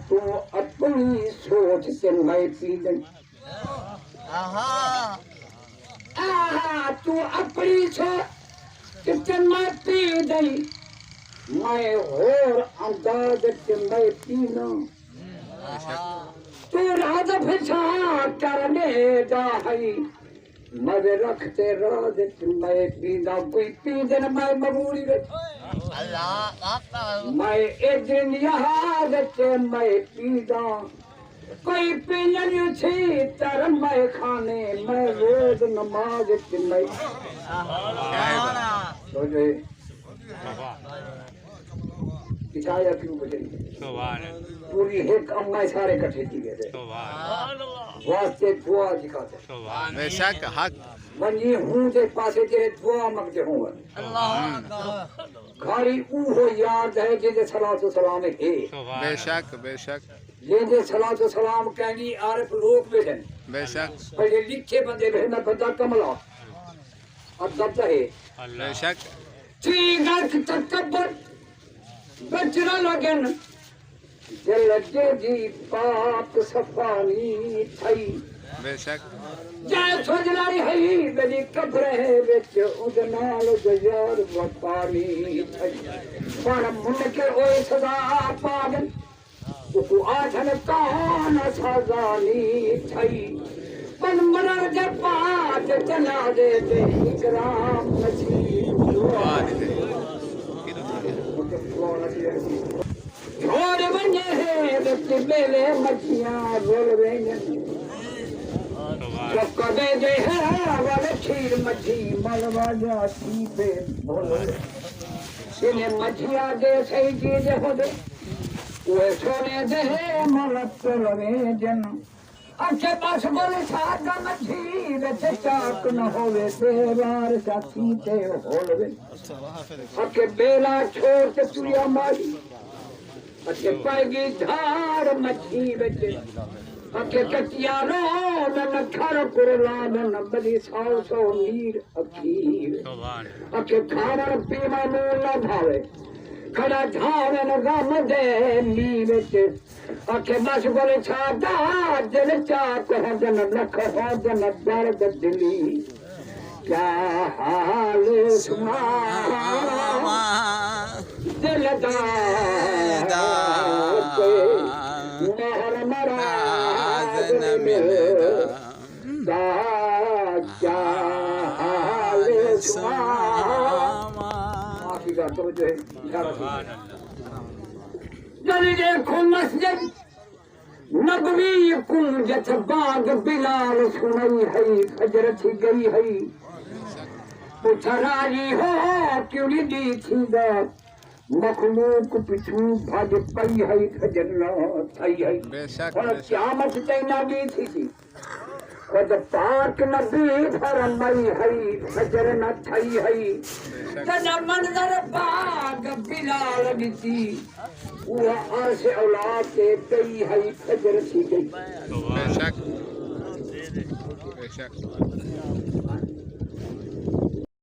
तू अपनी सोच से मैं पी गई तू अपनी सोच से मैं पी गई मैं और अंदाज से मैं पीना तू राज फिसा करने जा मज रखते राज मैं पीना कोई पी दिन मैं मबूरी मैं एक दिन यहाँ मैं पीदा कोई पीन छी तर मैं खाने मैं रोज नमाज मैं क्यों पूरी एक अम्मा सारे कट्ठे की गए वास्ते दुआ दिखाते बेशक हक मंजी हूं दे पासे तेरे दुआ मंगते हूं खाली ऊ हो याद है जे सलातो सलाम है बेशक बेशक जे सलातो सलाम कहनी आरिफ लोग बैठे बेशक पहले लिखे बंदे बैठे ना बंदा कमला और दब है बेशक ठीक है तकबर बचना लगन दिल जी पाक सफानी थई बेशक जय सोजनारी है मेरी कब्र है विच उदे नाल गुजार वफानी थई पर मुन के ओए सदा पागल तू आठन कौन सजानी थई मन मरण के पास चला दे इकराम नसीब छोड़ बने है बच्चे बेले मछियां बोल रहे कदे दे है वाले खीर मछी मलवा जाती पे बोल इन्हें मछियां दे सही चीज हो दे वो सोने दे मलक लगे जन अच्छे पास बोले सादा मछी रचे चाक न होवे तेवार साथी ते होलवे अके बेला छोड़ के तुरिया मारी अके पैगी धार मछी बचे अके कटिया रो न खर कुरला न बदी सौ सौ मीर अखीर अके खाना पीना न भावे खड़ा झाड़ न गम दे ली बचे अके बस बोले छाता दिल चाक हो जन लख हो जन दर्द दिली क्या हाल सुना दिल महर मराज न मिलदा क्या हाल सुना आखिर का तो जो है जल्दी देखो मस्जिद नबवी कुंजत बाग बिलाल सुनई है फजर थी गई है पूछा राजी हो क्यों नहीं दी थी मखलूक पिछू भज पई है फजर न थई है और क्यामत तैना दी थी कद पाक नबी फरमाई है फजर न थई है तना मंजर बाग बिलाल दी वो आसे औलाद के कई है फजर थी गई बेशक बेशक